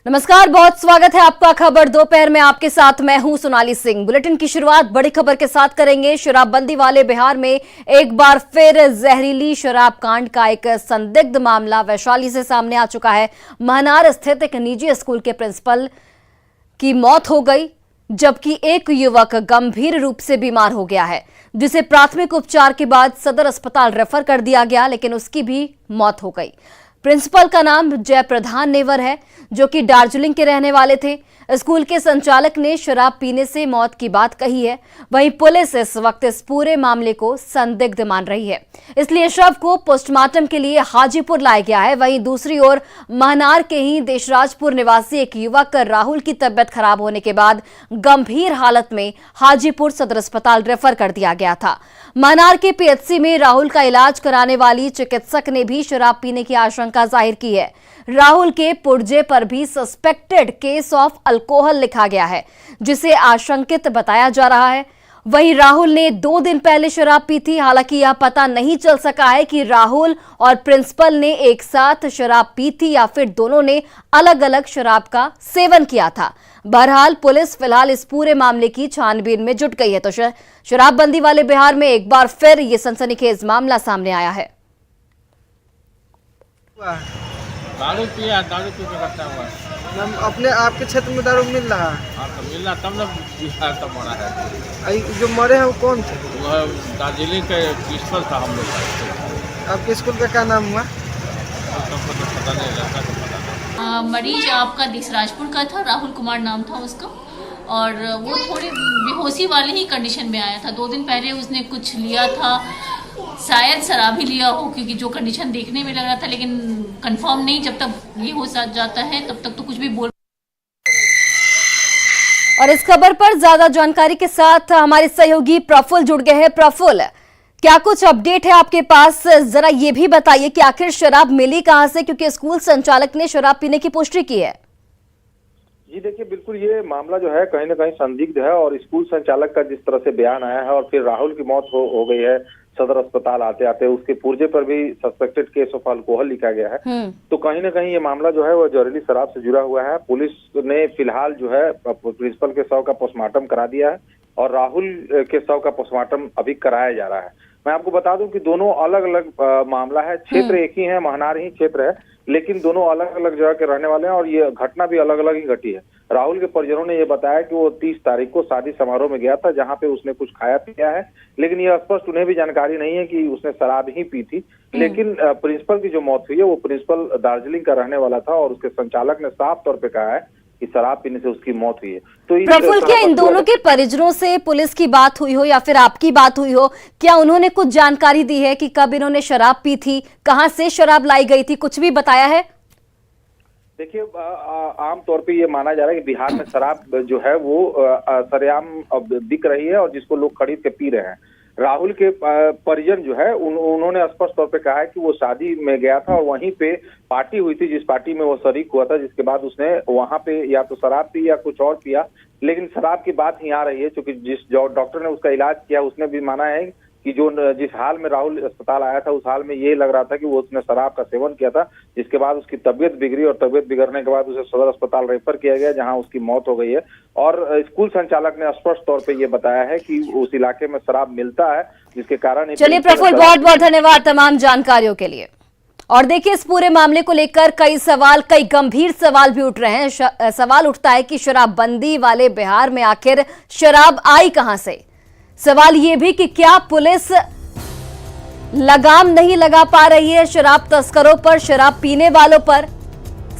नमस्कार, बहुत स्वागत है आपका खबर दोपहर में। आपके साथ मैं हूं सोनाली सिंह। बुलेटिन की शुरुआत बड़ी खबर के साथ करेंगे। शराबबंदी वाले बिहार में एक बार फिर जहरीली शराब कांड का एक संदिग्ध मामला वैशाली से सामने आ चुका है। महनार स्थित एक निजी स्कूल के प्रिंसिपल की मौत हो गई, जबकि एक युवक गंभीर रूप से बीमार हो गया है, जिसे प्राथमिक उपचार के बाद सदर अस्पताल रेफर कर दिया गया, लेकिन उसकी भी मौत हो गई। प्रिंसिपल का नाम जयप्रधान नेवर है, जो कि दार्जिलिंग के रहने वाले थे। स्कूल के संचालक ने शराब पीने से मौत की बात कही है। वहीं पुलिस इस वक्त इस पूरे मामले को संदिग्ध मान रही है, इसलिए शव को पोस्टमार्टम के लिए हाजीपुर लाया गया है। वहीं दूसरी ओर महनार के ही देशराजपुर निवासी एक युवक राहुल की तबियत खराब होने के बाद गंभीर हालत में हाजीपुर सदर अस्पताल रेफर कर दिया गया था। महनार के पीएचसी में राहुल का इलाज कराने वाली चिकित्सक ने भी शराब पीने की आशंका जाहिर की है। राहुल के पुर्जे पर भी सस्पेक्टेड केस ऑफ अल्कोहल लिखा गया है, जिसे आशंकित बताया जा रहा है। वहीं राहुल ने 2 दिन पहले शराब पी थी। हालांकि यह पता नहीं चल सका है कि राहुल और प्रिंसिपल ने एक साथ शराब पी थी या फिर दोनों ने अलग अलग शराब का सेवन किया था। बहरहाल पुलिस फिलहाल इस पूरे मामले की छानबीन में जुट गई है। तो शराबबंदी वाले बिहार में एक बार फिर ये सनसनीखेज मामला सामने आया है। दारू पी के रखा हुआ है। अपने आपके क्षेत्र में दारू मिल रहा है? हाँ तो मिल रहा तब ना बिहार तब मरा है। जो मरे हैं वो कौन थे? वह दार्जिलिंग के प्रिंसिपल था हम लोग का। आपके स्कूल का क्या नाम हुआ? सबको तो पता नहीं, लड़का को पता नहीं। मरीज आपका देशराजपुर का था, राहुल कुमार नाम था उसका, और वो थोड़ी बेहोशी वाली ही कंडीशन में आया था। 2 दिन पहले उसने कुछ लिया था, शायद शराब ही लिया हो, क्योंकि जो कंडीशन देखने में लग रहा था, लेकिन कंफर्म नहीं। जब तक ये हो जाता है तब तक तो कुछ भी बोल। और इस खबर पर ज्यादा जानकारी के साथ हमारे सहयोगी प्रफुल्ल जुड़ गए हैं। प्रफुल्ल, क्या कुछ अपडेट है आपके पास? जरा ये भी बताइए कि आखिर शराब मिली कहां से, क्योंकि स्कूल संचालक ने शराब पीने की पुष्टि की है। जी देखिए, बिल्कुल ये मामला जो है कहीं ना कहीं संदिग्ध है। और स्कूल संचालक का जिस तरह से बयान आया है और फिर राहुल की मौत हो गई है सदर अस्पताल आते आते, उसके पुर्जे पर भी सस्पेक्टेड केस ऑफ अल्कोहल लिखा गया है, तो कहीं ना कहीं ये मामला जो है वो जहरीली शराब से जुड़ा हुआ है। पुलिस ने फिलहाल जो है प्रिंसिपल के शव का पोस्टमार्टम करा दिया है और राहुल के शव का पोस्टमार्टम अभी कराया जा रहा है। मैं आपको बता दूं कि दोनों अलग अलग मामला है। क्षेत्र एक ही है, महनार ही क्षेत्र है, लेकिन दोनों अलग अलग जगह के रहने वाले हैं और ये घटना भी अलग अलग ही घटी है। राहुल के परिजनों ने ये बताया कि वो 30 तारीख को शादी समारोह में गया था, जहां पे उसने कुछ खाया पिया है, लेकिन ये स्पष्ट उन्हें भी जानकारी नहीं है कि उसने शराब ही पी थी। लेकिन प्रिंसिपल की जो मौत हुई है वो प्रिंसिपल दार्जिलिंग का रहने वाला था और उसके संचालक ने साफ तौर पे कहा है कि शराब पीने से उसकी मौत हुई है। तो प्रफुल्ल, क्या इन दोनों के परिजनों से पुलिस की बात हुई हो या फिर आपकी बात हुई हो? क्या उन्होंने कुछ जानकारी दी है कि कब इन्होंने शराब पी थी, कहां से शराब लाई गई थी, कुछ भी बताया है? देखिए, आमतौर पे ये माना जा रहा है कि बिहार में शराब जो है वो सरेआम बिक रही है और जिसको लोग खरीद के पी रहे हैं। राहुल के परिजन जो है उन्होंने स्पष्ट तौर पे कहा है कि वो शादी में गया था और वहीं पे पार्टी हुई थी, जिस पार्टी में वो शरीक हुआ था, जिसके बाद उसने वहां पे या तो शराब पी या कुछ और पिया। लेकिन शराब की बात ही आ रही है, क्योंकि जिस डॉक्टर ने उसका इलाज किया उसने भी माना है कि जिस हाल में राहुल अस्पताल आया था उस हाल में ये लग रहा था कि वो उसने शराब का सेवन किया था, जिसके बाद उसकी तबीयत बिगड़ी और तबीयत बिगड़ने के बाद उसे सदर अस्पताल रेफर किया गया, जहां उसकी मौत हो गई है। और स्कूल संचालक ने स्पष्ट तौर पे ये बताया है कि उस इलाके में शराब मिलता है, जिसके कारण। चलिए प्रफुल्ल, बहुत बहुत धन्यवाद तमाम जानकारियों के लिए। और देखिए, इस पूरे मामले को लेकर कई गंभीर सवाल भी उठ रहे हैं। सवाल उठता है कि शराबबंदी वाले बिहार में आखिर शराब आई कहां से। सवाल यह भी कि क्या पुलिस लगाम नहीं लगा पा रही है शराब तस्करों पर, शराब पीने वालों पर।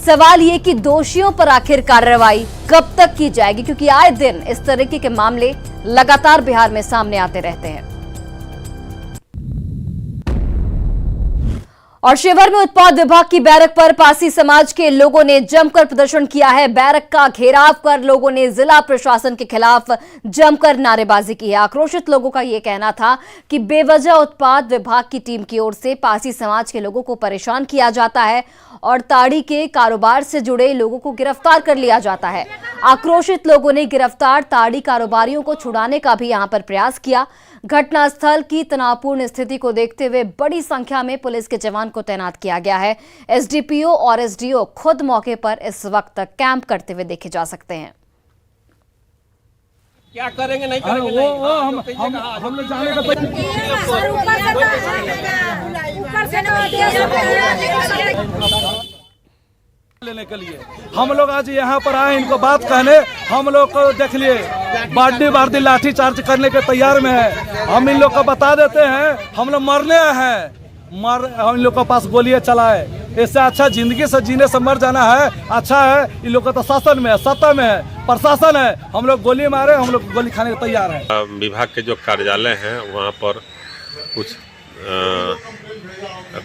सवाल ये कि दोषियों पर आखिर कार्रवाई कब तक की जाएगी, क्योंकि आए दिन इस तरीके के मामले लगातार बिहार में सामने आते रहते हैं। और शिवहर में उत्पाद विभाग की बैरक पर पासी समाज के लोगों ने जमकर प्रदर्शन किया है। बैरक का घेराव कर लोगों ने जिला प्रशासन के खिलाफ जमकर नारेबाजी की है। आक्रोशित लोगों का यह कहना था कि बेवजह उत्पाद विभाग की टीम की ओर से पासी समाज के लोगों को परेशान किया जाता है और ताड़ी के कारोबार से जुड़े लोगों को गिरफ्तार कर लिया जाता है। आक्रोशित लोगों ने गिरफ्तार ताड़ी कारोबारियों को छुड़ाने का भी यहां पर प्रयास किया। घटनास्थल की तनावपूर्ण स्थिति को देखते हुए बड़ी संख्या में पुलिस के जवान को तैनात किया गया है। एसडीपीओ और एसडीओ खुद मौके पर इस वक्त कैंप करते हुए देखे जा सकते हैं। क्या करेंगे नहीं करेंगे वो हम लोग जाने का लेने के लिए हम लोग आज यहाँ पर आए, इनको बात कहने। हम लोग को देख लिए बार्डी लाठी चार्ज करने के तैयार में है। हम इन लोग को बता देते हैं हम लोग मरने हैं, हम इन लोग के पास गोलियां चलाए। इससे अच्छा जिंदगी से जीने से मर जाना है, अच्छा है। इन लोग का तो शासन में है, सत्ता में है, प्रशासन है। हम लोग गोली मारे, हम लोग गोली खाने को तैयार है। विभाग के जो कार्यालय हैं वहाँ पर कुछ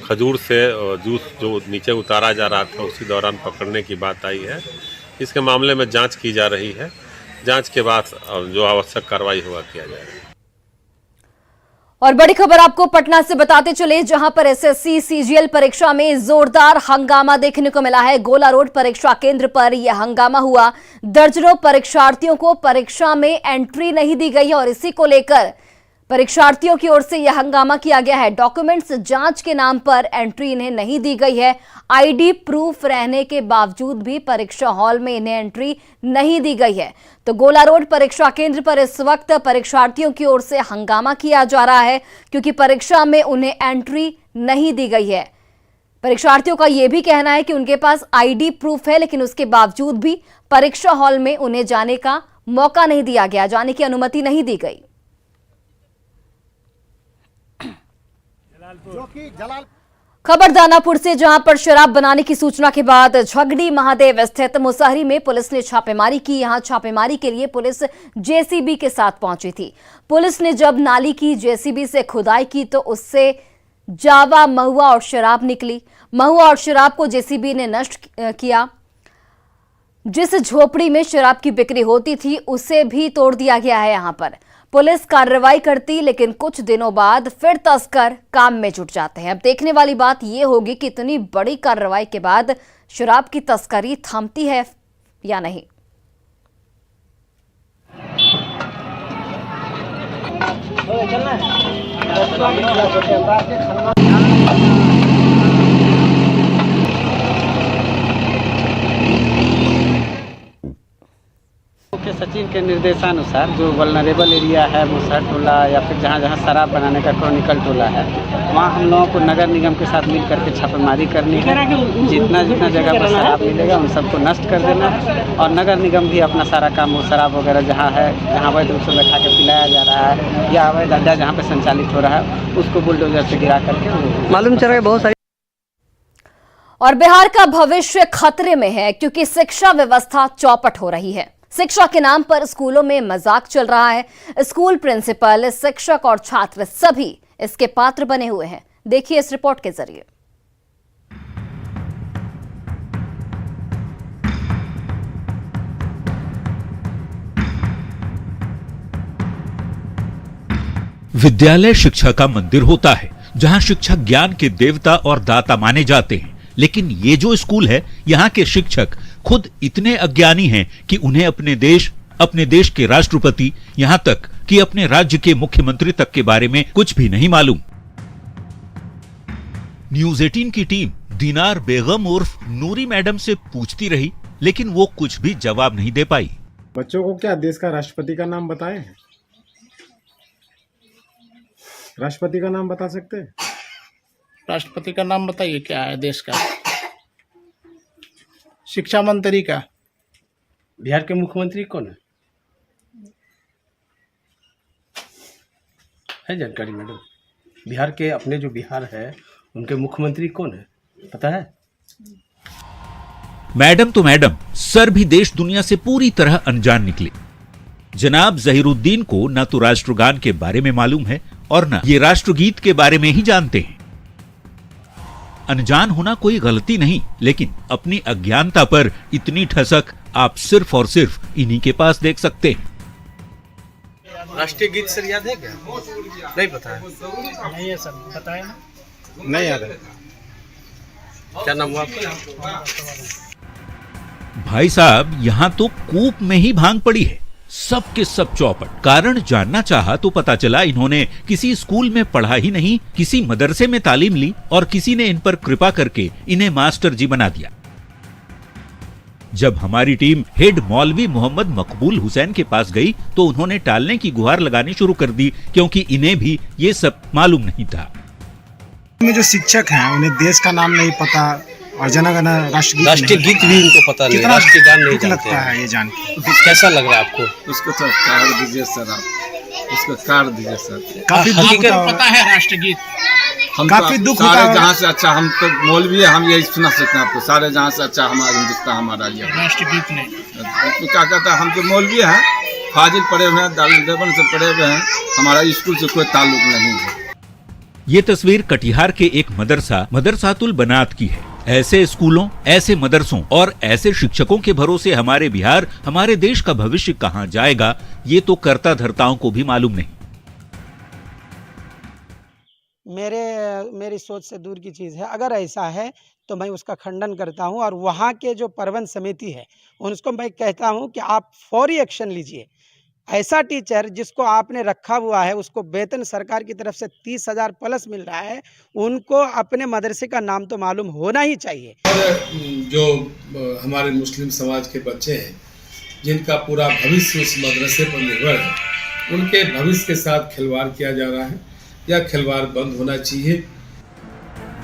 खजूर से जूस जो नीचे उतारा जा रहा था उसी दौरान पकड़ने की बात आई है। इसके मामले में जांच की जा रही है। जांच के बाद जो आवश्यक कार्रवाई होगा किया जाएगा। और बड़ी खबर आपको पटना से बताते चले, जहां पर एसएससी सीजीएल परीक्षा में जोरदार हंगामा देखने को मिला है। गोला रोड परीक्षा केंद्र पर यह हंगामा हुआ। दर्जनों परीक्षार्थियों को परीक्षा में एंट्री नहीं दी गई और इसी को लेकर परीक्षार्थियों की ओर से यह हंगामा किया गया है। डॉक्यूमेंट्स जांच के नाम पर एंट्री इन्हें नहीं दी गई है। आईडी प्रूफ रहने के बावजूद भी परीक्षा हॉल में इन्हें एंट्री नहीं दी गई है। तो गोला रोड परीक्षा केंद्र पर इस वक्त परीक्षार्थियों की ओर से हंगामा किया जा रहा है क्योंकि परीक्षा में उन्हें एंट्री नहीं दी गई है। परीक्षार्थियों का यह भी कहना है कि उनके पास आईडी प्रूफ है, लेकिन उसके बावजूद भी परीक्षा हॉल में उन्हें जाने का मौका नहीं दिया गया, जाने की अनुमति नहीं दी गई। खबर दानापुर से, जहां पर शराब बनाने की सूचना के बाद झगड़ी महादेव स्थित मुसहरी में पुलिस ने छापेमारी की। यहां छापेमारी के लिए पुलिस जेसीबी के साथ पहुंची थी। पुलिस ने जब नाली की जेसीबी से खुदाई की तो उससे जावा, महुआ और शराब निकली। महुआ और शराब को जेसीबी ने नष्ट किया। जिस झोपड़ी में शराब की बिक्री होती थी उसे भी तोड़ दिया गया है। यहां पर पुलिस कार्रवाई करती, लेकिन कुछ दिनों बाद फिर तस्कर काम में जुट जाते हैं। अब देखने वाली बात यह होगी कि इतनी बड़ी कार्रवाई के बाद शराब की तस्करी थमती है या नहीं। मुख्य सचिव के निर्देशानुसार जो वल्नरेबल एरिया है, मुसहर टोला या फिर जहाँ जहाँ शराब बनाने का क्रॉनिकल टोला है, वहाँ हम लोगों को नगर निगम के साथ मिल करके छापेमारी करनी है। जितना जगह पर शराब मिलेगा उन सबको नष्ट कर देना है और नगर निगम भी अपना सारा काम, वो शराब वगैरह जहाँ है, जहाँ अवैध रूप से बैठा के पिलाया जा रहा है या अवैध अड्डा जहाँ पर संचालित हो रहा है, उसको बुलडोजर से गिरा करके मालूम चल रहा है बहुत सारी। और बिहार का भविष्य खतरे में है क्योंकि शिक्षा व्यवस्था चौपट हो रही है। शिक्षा के नाम पर स्कूलों में मजाक चल रहा है। स्कूल प्रिंसिपल, शिक्षक और छात्र सभी इसके पात्र बने हुए हैं। देखिए इस रिपोर्ट के जरिए। विद्यालय शिक्षा का मंदिर होता है जहां शिक्षक ज्ञान के देवता और दाता माने जाते हैं, लेकिन ये जो स्कूल है, यहाँ के शिक्षक खुद इतने अज्ञानी हैं कि उन्हें अपने देश के राष्ट्रपति, यहाँ तक कि अपने राज्य के मुख्यमंत्री तक के बारे में कुछ भी नहीं मालूम। न्यूज़ 18 की टीम दीनार बेगम उर्फ नूरी मैडम से पूछती रही, लेकिन वो कुछ भी जवाब नहीं दे पाई। बच्चों को क्या देश का राष्ट्रपति का नाम बताए हैं? राष्ट्रपति का नाम बता सकते हैं? राष्ट्रपति का नाम बताइए, क्या है देश का? शिक्षा मंत्री का। बिहार के मुख्यमंत्री कौन है जानकारी मैडम? बिहार के अपने जो बिहार है उनके मुख्यमंत्री कौन है पता है? मैडम तो मैडम, सर भी देश दुनिया से पूरी तरह अनजान निकले। जनाब जहीरुद्दीन को न तो राष्ट्रगान के बारे में मालूम है और न ये राष्ट्रगीत के बारे में ही जानते हैं। अनजान होना कोई गलती नहीं, लेकिन अपनी अज्ञानता पर इतनी ठसक आप सिर्फ और सिर्फ इन्हीं के पास देख सकते हैं। राष्ट्रीय गीत सर याद है क्या? नहीं पता है? नहीं है सर, बताएं ना। नहीं याद है। क्या नाम हुआ आपका? भाई साहब, यहाँ तो कूप में ही भांग पड़ी है। सब के सब चौपट। कारण जानना चाहा तो पता चला इन्होंने किसी स्कूल में पढ़ा ही नहीं, किसी मदरसे में तालीम ली और किसी ने इन पर कृपा करके इन्हें मास्टर जी बना दिया। जब हमारी टीम हेड मौलवी मोहम्मद मकबूल हुसैन के पास गई तो उन्होंने टालने की गुहार लगानी शुरू कर दी, क्योंकि इन्हें भी ये सब मालूम नहीं था। में जो शिक्षक हैं उन्हें देश का नाम नहीं पता और जनगण राष्ट्रीय गीत भी उनको पता नहीं, राष्ट्रीय गान नहीं जानते लगता है ये जान के। कैसा लग रहा है आपको? उसको तो कार्ड दीजिए सर, आप उसको कार्ड दीजिए सर। काफी हकीकत पता है राष्ट्रीय गीत? हम काफी तो दुख सारे होता है। जहाँ से अच्छा, हम तो मौलवी है, हम यही सुना सकते हैं आपको, सारे जहाँ से अच्छा हमारा हिंदुस्तान हमारा ये राष्ट्रीय गीत नहीं। तो क्या कहता है, हम तो मौलवी हैं, फाजिल पढ़े हुए हैं, दारुल देवबंद से पढ़े हुए हैं, हमारा स्कूल से कोई ताल्लुक नहीं है। ये तस्वीर कटिहार के एक मदरसातुल बनात की है। ऐसे स्कूलों, ऐसे मदरसों और ऐसे शिक्षकों के भरोसे हमारे बिहार, हमारे देश का भविष्य कहां जाएगा, ये तो कर्ता धर्ताओं को भी मालूम नहीं। मेरी सोच से दूर की चीज़ है। अगर ऐसा है तो मैं उसका खंडन करता हूं और वहां के जो प्रबंध समिति है उनको मैं कहता हूं कि आप फौरी एक्शन लीजिए। ऐसा टीचर जिसको आपने रखा हुआ है, उसको वेतन सरकार की तरफ से 30,000 प्लस मिल रहा है, उनको अपने मदरसे का नाम तो मालूम होना ही चाहिए। और जो हमारे मुस्लिम समाज के बच्चे हैं जिनका पूरा भविष्य उस मदरसे पर निर्भर है, उनके भविष्य के साथ खिलवाड़ किया जा रहा है। यह खिलवाड़ बंद होना चाहिए।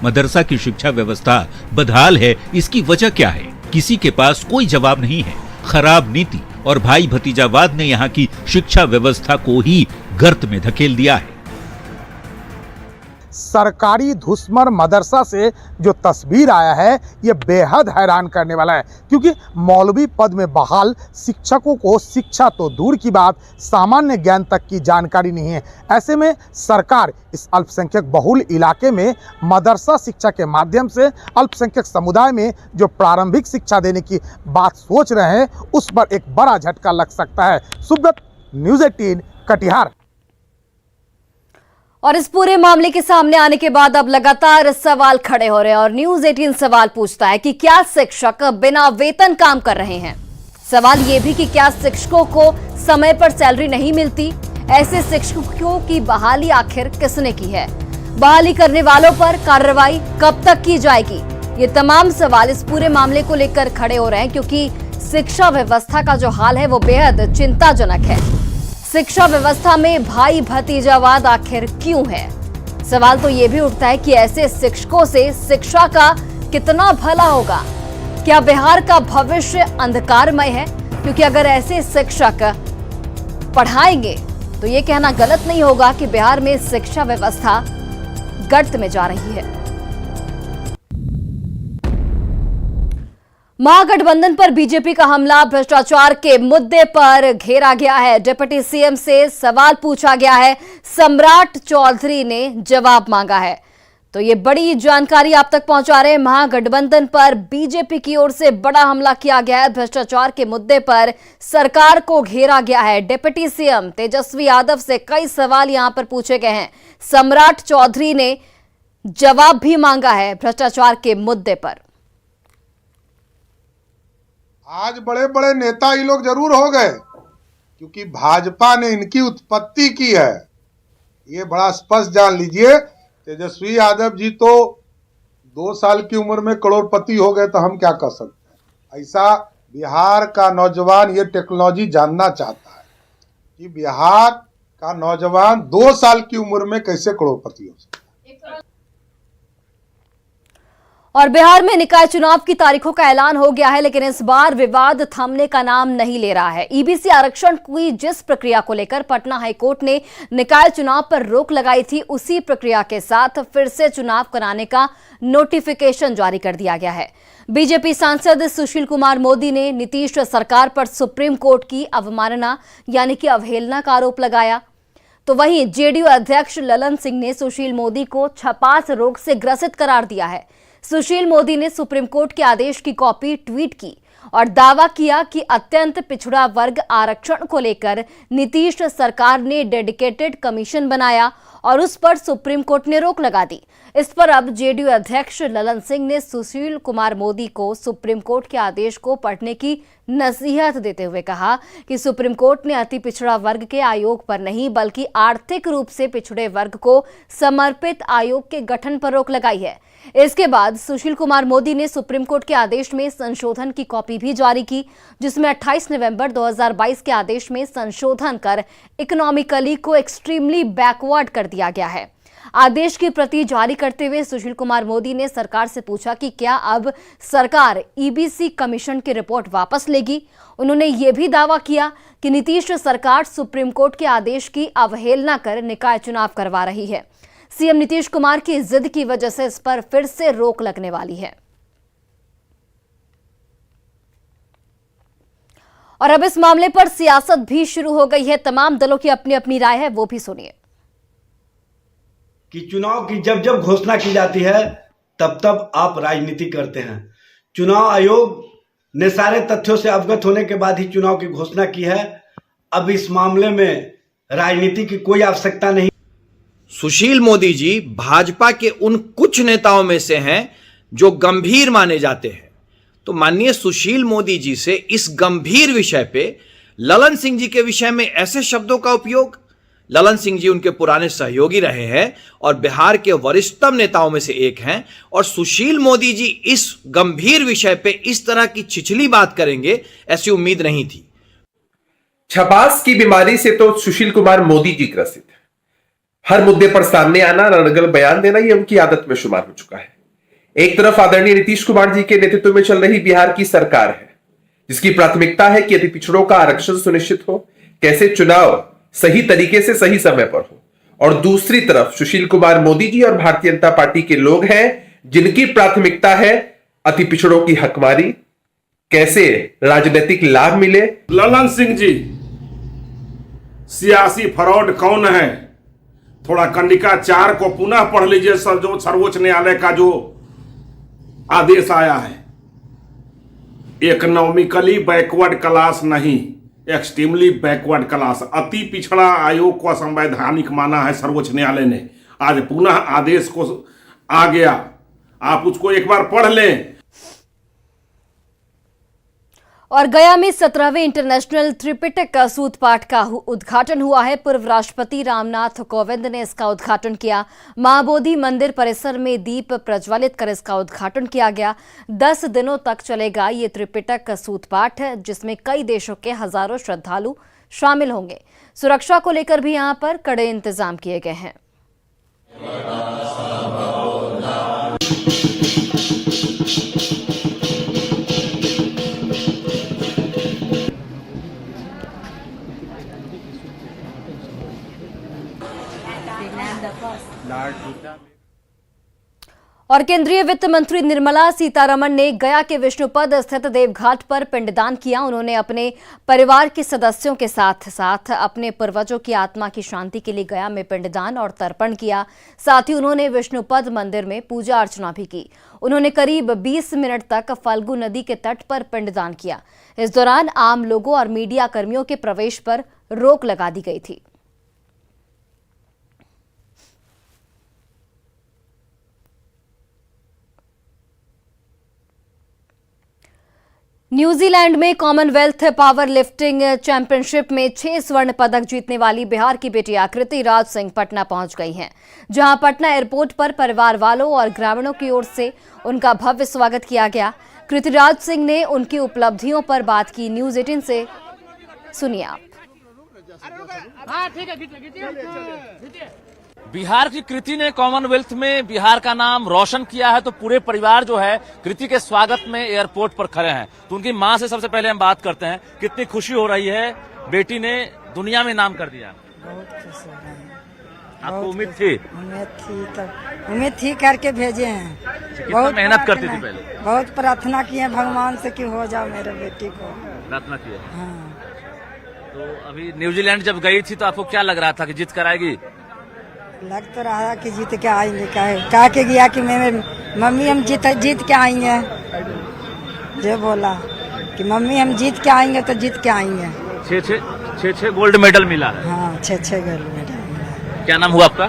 मदरसा की शिक्षा व्यवस्था बदहाल है, इसकी वजह क्या है? किसी के पास कोई जवाब नहीं है। खराब नीति और भाई भतीजावाद ने यहाँ की शिक्षा व्यवस्था को ही गर्त में धकेल दिया है। सरकारी धुसमर मदरसा से जो तस्वीर आया है ये बेहद हैरान करने वाला है, क्योंकि मौलवी पद में बहाल शिक्षकों को शिक्षा तो दूर की बात, सामान्य ज्ञान तक की जानकारी नहीं है। ऐसे में सरकार इस अल्पसंख्यक बहुल इलाके में मदरसा शिक्षा के माध्यम से अल्पसंख्यक समुदाय में जो प्रारंभिक शिक्षा देने की बात सोच रहे हैं उस पर एक बड़ा झटका लग सकता है। सुब्रत, न्यूज़ 18 कटिहार। और इस पूरे मामले के सामने आने के बाद अब लगातार सवाल खड़े हो रहे हैं और न्यूज़ 18 सवाल पूछता है कि क्या शिक्षक बिना वेतन काम कर रहे हैं। सवाल ये भी कि क्या शिक्षकों को समय पर सैलरी नहीं मिलती? ऐसे शिक्षकों की बहाली आखिर किसने की है? बहाली करने वालों पर कार्रवाई कब तक की जाएगी? ये तमाम सवाल इस पूरे मामले को लेकर खड़े हो रहे हैं, क्योंकि शिक्षा व्यवस्था का जो हाल है वो बेहद चिंताजनक है। शिक्षा व्यवस्था में भाई भतीजावाद आखिर क्यों है? सवाल तो ये भी उठता है कि ऐसे शिक्षकों से शिक्षा का कितना भला होगा? क्या बिहार का भविष्य अंधकारमय है? क्योंकि अगर ऐसे शिक्षक पढ़ाएंगे तो ये कहना गलत नहीं होगा कि बिहार में शिक्षा व्यवस्था गर्त में जा रही है। महागठबंधन पर बीजेपी का हमला, भ्रष्टाचार के मुद्दे पर घेरा गया है। डिप्टी सीएम से सवाल पूछा गया है, सम्राट चौधरी ने जवाब मांगा है। तो ये बड़ी जानकारी आप तक पहुंचा रहे हैं। महागठबंधन पर बीजेपी की ओर से बड़ा हमला किया गया है। भ्रष्टाचार के मुद्दे पर सरकार को घेरा गया है। डिप्टी सीएम तेजस्वी यादव से कई सवाल यहां पर पूछे गए हैं। सम्राट चौधरी ने जवाब भी मांगा है भ्रष्टाचार के मुद्दे पर। आज बड़े बड़े नेता ये लोग जरूर हो गए, क्योंकि भाजपा ने इनकी उत्पत्ति की है। ये बड़ा स्पष्ट जान लीजिए। तेजस्वी यादव जी तो 2 साल की उम्र में करोड़पति हो गए, तो हम क्या कर सकते हैं? ऐसा बिहार का नौजवान ये टेक्नोलॉजी जानना चाहता है कि बिहार का नौजवान 2 साल की उम्र में कैसे करोड़पति हो सकता है। और बिहार में निकाय चुनाव की तारीखों का ऐलान हो गया है, लेकिन इस बार विवाद थमने का नाम नहीं ले रहा है। ईबीसी आरक्षण की जिस प्रक्रिया को लेकर पटना हाईकोर्ट ने निकाय चुनाव पर रोक लगाई थी, उसी प्रक्रिया के साथ फिर से चुनाव कराने का नोटिफिकेशन जारी कर दिया गया है। बीजेपी सांसद सुशील कुमार मोदी ने नीतीश सरकार पर सुप्रीम कोर्ट की अवमानना यानी कि अवहेलना का आरोप लगाया। तो वहीं जेडीयू अध्यक्ष ललन सिंह ने सुशील मोदी को छपास रोग से ग्रसित करार दिया है। सुशील मोदी ने सुप्रीम कोर्ट के आदेश की कॉपी ट्वीट की और दावा किया कि अत्यंत पिछड़ा वर्ग आरक्षण को लेकर नीतीश सरकार ने डेडिकेटेड कमीशन बनाया और उस पर सुप्रीम कोर्ट ने रोक लगा दी। इस पर अब जेडीयू अध्यक्ष ललन सिंह ने सुशील कुमार मोदी को सुप्रीम कोर्ट के आदेश को पढ़ने की नसीहत देते हुए कहा कि सुप्रीम कोर्ट ने अति पिछड़ा वर्ग के आयोग पर नहीं बल्कि आर्थिक रूप से पिछड़े वर्ग को समर्पित आयोग के गठन पर रोक लगाई है। इसके बाद सुशील कुमार मोदी ने सुप्रीम कोर्ट के आदेश में संशोधन की कॉपी भी जारी की, जिसमें 28 नवंबर 2022 के आदेश में संशोधन कर इकोनॉमिकली को एक्सट्रीमली बैकवर्ड कर दिया गया है। आदेश की प्रति जारी करते हुए सुशील कुमार मोदी ने सरकार से पूछा कि क्या अब सरकार ईबीसी कमीशन की रिपोर्ट वापस लेगी। उन्होंने ये भी दावा किया कि नीतीश सरकार सुप्रीम कोर्ट के आदेश की अवहेलना कर निकाय चुनाव करवा रही है। सीएम नीतीश कुमार की जिद की वजह से इस पर फिर से रोक लगने वाली है। और अब इस मामले पर सियासत भी शुरू हो गई है। तमाम दलों की अपनी अपनी राय है, वो भी सुनिए। कि चुनाव की जब जब घोषणा की जाती है तब तब आप राजनीति करते हैं। चुनाव आयोग ने सारे तथ्यों से अवगत होने के बाद ही चुनाव की घोषणा की है। अब इस मामले में राजनीति की कोई आवश्यकता नहीं। सुशील मोदी जी भाजपा के उन कुछ नेताओं में से हैं जो गंभीर माने जाते हैं। तो माननीय सुशील मोदी जी से इस गंभीर विषय पे ललन सिंह जी के विषय में ऐसे शब्दों का उपयोग, ललन सिंह जी उनके पुराने सहयोगी रहे हैं और बिहार के वरिष्ठतम नेताओं में से एक हैं, और सुशील मोदी जी इस गंभीर विषय पे इस तरह की छिछली बात करेंगे ऐसी उम्मीद नहीं थी। छपास की बीमारी से तो सुशील कुमार मोदी जी ग्रसित है। हर मुद्दे पर सामने आना, रणगल बयान देना ये उनकी आदत में शुमार हो चुका है। एक तरफ आदरणीय नीतीश कुमार जी के नेतृत्व में चल रही बिहार की सरकार है, जिसकी प्राथमिकता है कि अति पिछड़ों का आरक्षण सुनिश्चित हो, कैसे चुनाव सही तरीके से सही समय पर हो। और दूसरी तरफ सुशील कुमार मोदी जी और भारतीय जनता पार्टी के लोग हैं जिनकी प्राथमिकता है अति पिछड़ों की हकमारी, कैसे राजनीतिक लाभ मिले। ललन सिंह जी, सियासी फ्रॉड कौन है? थोड़ा कंडिका 4 को पुनः पढ़ लीजिए सर, जो सर्वोच्च न्यायालय का जो आदेश आया है। इकोनॉमिकली बैकवर्ड क्लास नहीं, एक्सट्रीमली बैकवर्ड क्लास, अति पिछड़ा आयोग को असंवैधानिक माना है सर्वोच्च न्यायालय ने। आज पुनः आदेश को आ गया, आप उसको एक बार पढ़ लें। और गया में 17वें इंटरनेशनल त्रिपिटक सूत पाठ का उद्घाटन हुआ है। पूर्व राष्ट्रपति रामनाथ कोविंद ने इसका उद्घाटन किया। महाबोधि मंदिर परिसर में दीप प्रज्वलित कर इसका उद्घाटन किया गया। 10 दिनों तक चलेगा ये त्रिपिटक सूत पाठ, जिसमें कई देशों के हजारों श्रद्धालु शामिल होंगे। सुरक्षा को लेकर भी यहां पर कड़े इंतजाम किए गए हैं। और केंद्रीय वित्त मंत्री निर्मला सीतारमण ने गया के विष्णुपद स्थित देवघाट पर पिंडदान किया। उन्होंने अपने परिवार के सदस्यों के साथ साथ अपने पूर्वजों की आत्मा की शांति के लिए गया में पिंडदान और तर्पण किया। साथ ही उन्होंने विष्णुपद मंदिर में पूजा अर्चना भी की। उन्होंने करीब 20 मिनट तक फल्गु नदी के तट पर पिंडदान किया। इस दौरान आम लोगों और मीडिया कर्मियों के प्रवेश पर रोक लगा दी गई थी। न्यूजीलैंड में कॉमनवेल्थ पावर लिफ्टिंग चैंपियनशिप में 6 स्वर्ण पदक जीतने वाली बिहार की बेटी आकृति राज सिंह पटना पहुंच गई हैं, जहां पटना एयरपोर्ट पर परिवार वालों और ग्रामीणों की ओर से उनका भव्य स्वागत किया गया। कृति राज सिंह ने उनकी उपलब्धियों पर बात की। न्यूज 18 से सुनिए आप। बिहार की कृति ने कॉमनवेल्थ में बिहार का नाम रोशन किया है, तो पूरे परिवार जो है कृति के स्वागत में एयरपोर्ट पर खड़े हैं। तो उनकी मां से सबसे पहले हम बात करते हैं, कितनी खुशी हो रही है, बेटी ने दुनिया में नाम कर दिया। बहुत खुशी हो रही है। आपको उम्मीद थी? उम्मीद थी करके भेजे हैं। बहुत मेहनत करती थी पहले? बहुत प्रार्थना की है भगवान से कि हो जाओ मेरे बेटी को। प्रार्थना की है। हाँ। तो अभी न्यूजीलैंड जब गई थी तो आपको क्या लग रहा था कि जीत कर आएगी? लग तो रहा कि जीत के आएंगे। कहा के गया कि मेरे मम्मी हम जीत के आएंगे। जो बोला कि मम्मी हम जीत के आएंगे तो जीत के आएंगे। 6 गोल्ड मेडल मिला है। हाँ, 6 गोल्ड मेडल। क्या नाम हुआ आपका?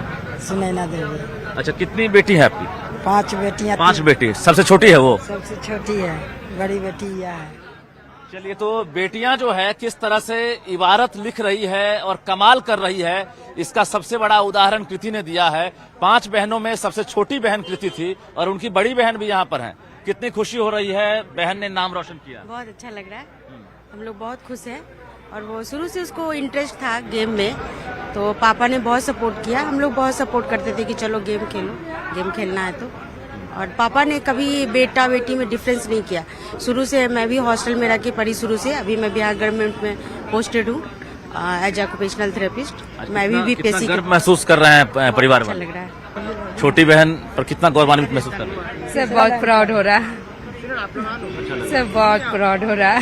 सुनैना देवी। अच्छा, कितनी बेटी है आपकी? 5 बेटियां। 5 बेटी, सबसे छोटी है वो? सबसे छोटी है, बड़ी बेटी यह है। चलिए, तो बेटियां जो है किस तरह से इबारत लिख रही है और कमाल कर रही है, इसका सबसे बड़ा उदाहरण कृति ने दिया है। 5 बहनों में सबसे छोटी बहन कृति थी और उनकी बड़ी बहन भी यहाँ पर है। कितनी खुशी हो रही है, बहन ने नाम रोशन किया। बहुत अच्छा लग रहा है, हम लोग बहुत खुश हैं। और वो शुरू से उसको इंटरेस्ट था गेम में, तो पापा ने बहुत सपोर्ट किया। हम लोग बहुत सपोर्ट करते थे कि चलो गेम खेलो, गेम खेलना है तो। और पापा ने कभी बेटा बेटी में डिफरेंस नहीं किया। शुरू से मैं भी हॉस्टल में रह के पढ़ी शुरू से। अभी मैं बिहार गवर्नमेंट में पोस्टेड हूँ एज ऑक्यूपेशनल थेरेपिस्ट। मैं भी बीपीएससी गर्व महसूस कर रहे हैं परिवार में? अच्छा लग रहा है। छोटी बहन पर कितना गौरवान्वित महसूस कर रहे हैं? सर बहुत प्राउड हो रहा है, सर बहुत प्राउड हो रहा है।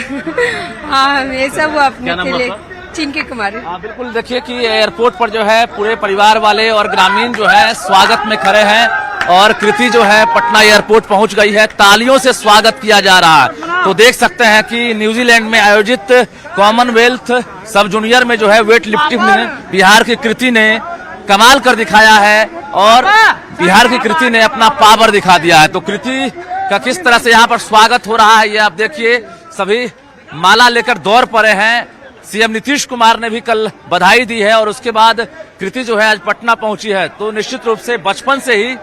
हाँ, हमेशा वो अपने के लिए चिंकी कुमारी। हाँ, बिल्कुल। देखिए कि एयरपोर्ट पर जो है पूरे परिवार वाले और ग्रामीण जो है स्वागत में खड़े हैं और कृति जो है पटना एयरपोर्ट पहुंच गई है। तालियों से स्वागत किया जा रहा है। तो देख सकते हैं कि न्यूजीलैंड में आयोजित कॉमनवेल्थ सब जूनियर में जो है वेट लिफ्टिंग में बिहार की कृति ने कमाल कर दिखाया है और बिहार की कृति ने अपना पावर दिखा दिया है। तो कृति का किस तरह से यहाँ पर स्वागत हो रहा है, ये आप देखिए। सभी माला लेकर दौड़ पड़े हैं। सीएम नीतीश कुमार ने भी कल बधाई दी है और उसके बाद कृति जो है आज पटना पहुंची है। तो निश्चित रूप से बचपन से ही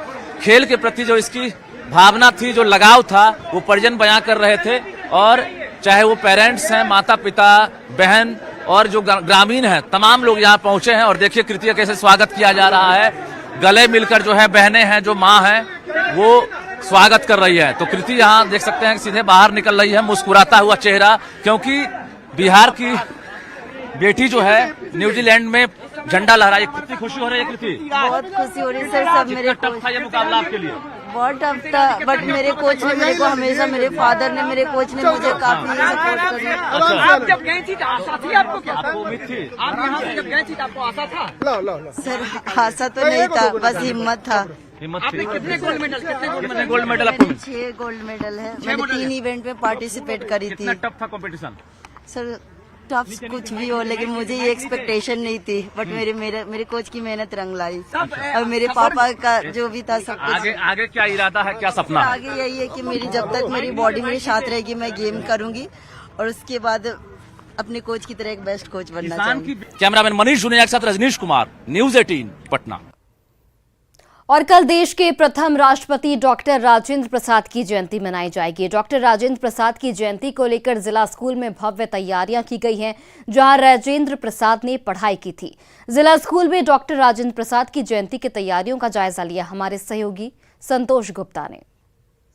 खेल के प्रति जो इसकी भावना थी, जो लगाव था, वो परिजन बयां कर रहे थे। और चाहे वो पेरेंट्स हैं, माता पिता, बहन और जो ग्रामीण हैं, तमाम लोग यहाँ पहुंचे हैं। और देखिए कृति का कैसे स्वागत किया जा रहा है। गले मिलकर जो है बहनें हैं, जो माँ हैं, वो स्वागत कर रही है। तो कृति यहाँ देख सकते हैं सीधे बाहर निकल रही है, मुस्कुराता हुआ चेहरा, क्योंकि बिहार की बेटी जो है न्यूजीलैंड में झंडा लहराई। कितनी खुशी हो रही है कृति? बहुत खुशी हो रही है सर। सब मेरे टफ था ये मुकाबला आपके लिए? बहुत टफ था, बट मेरे कोच ने मेरे को हमेशा, मेरे फादर ने, मेरे कोच ने मुझे काफी सपोर्ट किया। आप जब गई थी आशा थी आपको? क्या आपको उम्मीद थी? आप यहाँ से जब गई थी आपको आशा था? सर आशा तो नहीं था, बस हिम्मत था। आपने कितने गोल्ड मेडल? कितने गोल्ड मेडल आपको? 6 गोल्ड मेडल है। मैंने 3 इवेंट में पार्टिसिपेट करी थी। कितना टफ था कंपटीशन? सर टफ कुछ भी हो, लेकिन मुझे ये एक्सपेक्टेशन नहीं थी, बट मेरे कोच की मेहनत रंग लाई और मेरे पापा का जो भी था सब कुछ। आगे क्या इरादा है, क्या सपना? आगे यही है कि मेरी जब तक मेरी बॉडी मेरे साथ रहेगी, मैं गेम करूंगी और उसके बाद अपने कोच की तरह एक बेस्ट कोच बनना चाहूंगी। कैमरामैन मनीष जुनेजा के साथ रजनीश कुमार, न्यूज 18 पटना। और कल देश के प्रथम राष्ट्रपति डॉक्टर राजेंद्र प्रसाद की जयंती मनाई जाएगी। डॉक्टर राजेंद्र प्रसाद की जयंती को लेकर जिला स्कूल में भव्य तैयारियां की गई हैं, जहां राजेंद्र प्रसाद ने पढ़ाई की थी। जिला स्कूल में डॉक्टर राजेंद्र प्रसाद की जयंती की तैयारियों का जायजा लिया हमारे सहयोगी संतोष गुप्ता ने।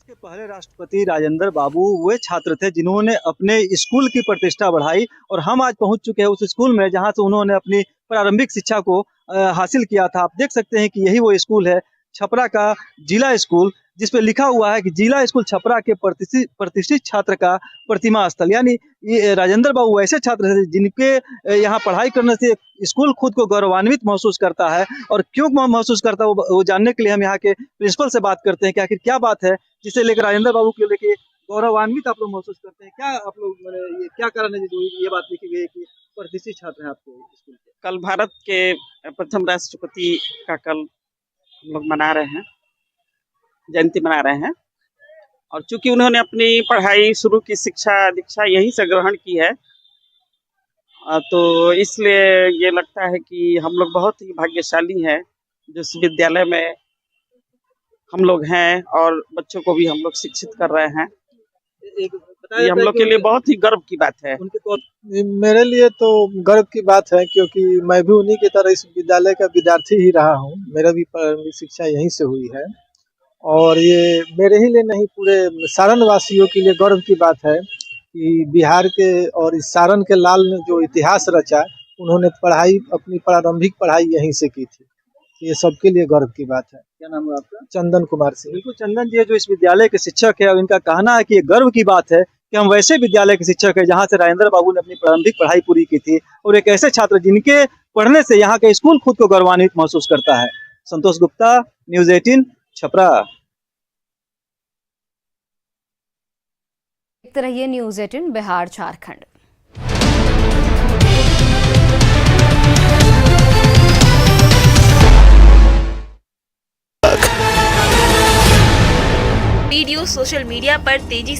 पहले राष्ट्रपति राजेंद्र बाबू वे छात्र थे जिन्होंने अपने स्कूल की प्रतिष्ठा बढ़ाई और हम आज पहुंच चुके हैं उस स्कूल में जहां से उन्होंने अपनी प्रारंभिक शिक्षा को हासिल किया था। आप देख सकते हैं कि यही वो स्कूल है, छपरा का जिला स्कूल, जिस पे लिखा हुआ है कि जिला स्कूल छपरा के प्रतिष्ठित छात्र का प्रतिमा स्थल। यानी ये राजेंद्र बाबू ऐसे छात्र थे जिनके यहाँ पढ़ाई करने से स्कूल खुद को गौरवान्वित महसूस करता है। और क्यों महसूस करता है वो जानने के लिए हम यहाँ के प्रिंसिपल से बात करते हैं कि आखिर क्या बात है जिसे लेकर राजेंद्र बाबू को लेकर गौरवान्वित आप लोग महसूस करते हैं। क्या आप लोग ये क्या कारण है जो ये बात लिखी गई कि प्रतिष्ठित छात्र हैं आपके स्कूल के? कल भारत के प्रथम राष्ट्रपति का कल हम लोग मना रहे हैं, जयंती मना रहे हैं। और चूंकि उन्होंने अपनी पढ़ाई शुरू की शिक्षा दीक्षा यहीं से ग्रहण की है, तो इसलिए ये लगता है कि हम लोग बहुत ही भाग्यशाली हैं जो इस विद्यालय में हम लोग हैं और बच्चों को भी हम लोग शिक्षित कर रहे हैं। ये हम लोग के लिए बहुत ही गर्व की बात है। मेरे लिए तो गर्व की बात है क्योंकि मैं भी उन्हीं की तरह इस विद्यालय का विद्यार्थी ही रहा हूँ। मेरा भी प्रारंभिक शिक्षा यहीं से हुई है और ये मेरे ही लिए नहीं पूरे सारण वासियों के लिए गर्व की बात है कि बिहार के और इस सारण के लाल ने जो इतिहास रचा, उन्होंने पढ़ाई अपनी प्रारंभिक पढ़ाई यहीं से की थी। ये सबके लिए गर्व की बात है। क्या नाम है आपका? चंदन कुमार सिंह। बिल्कुल, चंदन जी जो इस विद्यालय के शिक्षक है और इनका कहना है कि ये गर्व की बात है कि हम वैसे विद्यालय के शिक्षक है जहां से राजेंद्र बाबू ने अपनी प्रारंभिक पढ़ाई पूरी की थी और एक ऐसे छात्र जिनके पढ़ने से यहाँ का स्कूल खुद को गौरवान्वित महसूस करता है। संतोष गुप्ता, न्यूज 18 छपरा। देखते रहिए news 18 Bihar Jharkhand. Social media पर तेजी